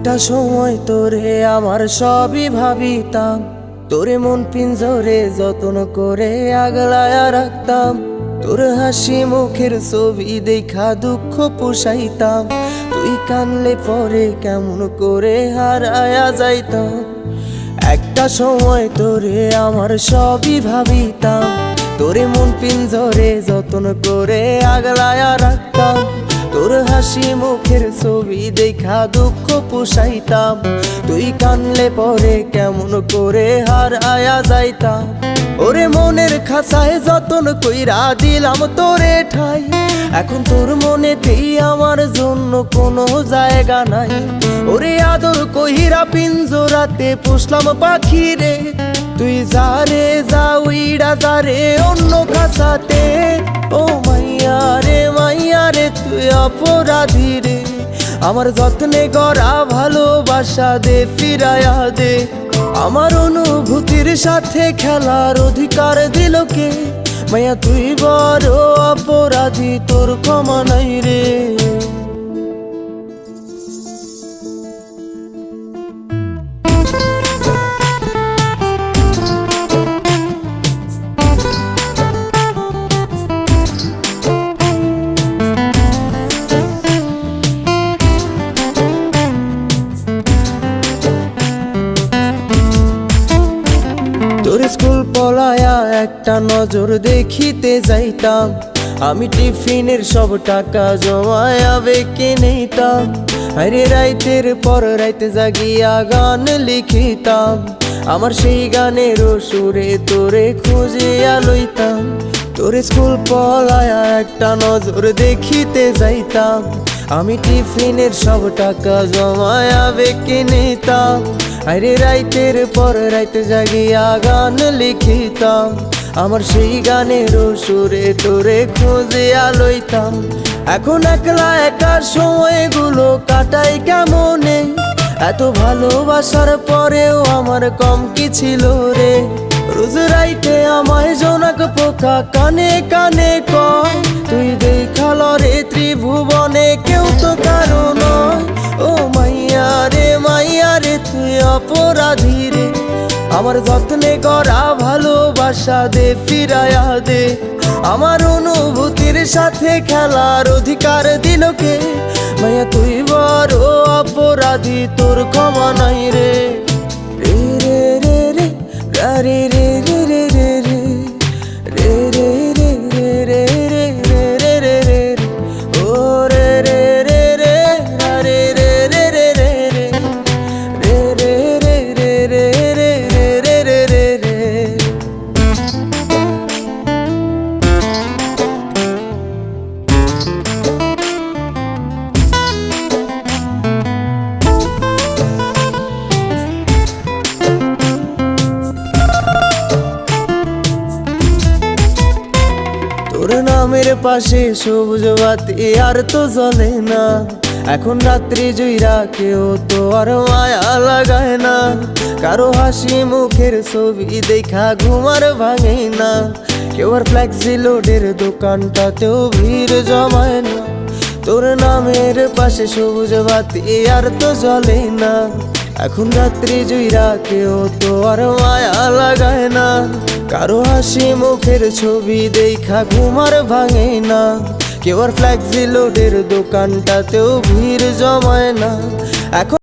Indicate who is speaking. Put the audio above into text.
Speaker 1: একটা সময় তোরে আমার সবই ভাবিতাম, তোরে মন পিঞ্জরে যত্ন করে আগলায়া রাখতাম। তোর হাসি মুখের ছবি দেখা দুঃখ পোষাইতাম, তুই কানলে পরে কেমন করে হারায়া যাইতাম। একটা সময় তোরে আমার সবই ভাবিতাম, তোরে মন পিঞ্জরে যত্ন করে আগলায়া রাখতাম। তোর হাসি মুখের ছবি দেখা দুঃখ পোষাইতাম, তুই কানলে পরে কেমন করে হারায়া যাইতাম। ওরে মনের খাঁচায় যতন কইরা দিলাম তোরে ঠাই, এখন তোর মনেতেই আমার জন্য কোনো জায়গা নাই। ওরে আদর কইরা পিঞ্জরাতে পুষলাম পাখি রে, তুই যারে যা উইড়া যারে অন্য খাঁচাতে। ও মাইয়া রে তুই অপরাধী রে, আমার যত্নে গড়া ভালোবাসা দে ফিরায়া দে। আমার অনুভূতির সাথে খেলার অধিকার দিল কে? মাইয়া তুই বড় অপরাধী, তোর ক্ষমা নাই রে। তোর স্কুল পলায়া একটা নজর দেখিতে যাইতাম, আমি টিফিনের সব টাকা জমায়া বেঁকে নিতাম। আরে রাইতের পর রাইতে জাগিয়া গান লিখিতাম, আমার সেই গানের সুরে তোরে খুঁজিয়া লইতাম। তোর স্কুল পলায়া একটা নজর দেখিতে যাইতাম, আমি টিফিনের সব টাকা জমায়া বেঁকে নিতাম। আরে রাইতের পর রাইতে জাগিয়া গান লিখিতাম, আমার সেই গানের সুরে তোরে খুঁজিয়া লইতাম। এখন একলা একা সময়গুলো কাটাই কেমনে, এত ভালোবাসার পরেও আমার কম কি ছিল রে। রোজ রাইতে আমায় জোনাক পোকা কানে কানে কয়, তুই দেখাল রে ত্রিভুবনে কেউ তো কারো নয়। ও মাইয়া রে তুই অপরাধী রে, আমার যত্নে গড়া ভালোবাসা দে ফিরায়া দে। আমার অনুভূতির সাথে খেলার অধিকার দিল কে? মাইয়া তুই বড় অপরাধী, তোর ক্ষমা নাই রে। রে রে রে রে রে রে রে রে রে রে রে রে রে রে রে রে রে রে রে ও রে রে রে রে রে রে রে রে রে রে তোর নামের পাশে সবুজ বাতি আর তো জ্বলে না, এখন রাত্রি জুইরা কেউ তো আর মায়া লাগায় না। কারো হাসি মুখের ছবি দেখা ঘুমার ভাঙে না, কেউ আর ফ্লেক্সি লোডের দোকানটাতেও ভিড় জমায় না। তোর নামের পাশে সবুজ বাতি আর তো জ্বলে না, এখন রাত্রি জুইরা কেউ তো আর মায়া লাগায় না। কারো হাসি মুখের ছবি দেখা ঘুমার ভাঙে না, কেউ আর ফ্লেক্সি লোডের দোকানটাতেও ভিড় জমায় না। এখন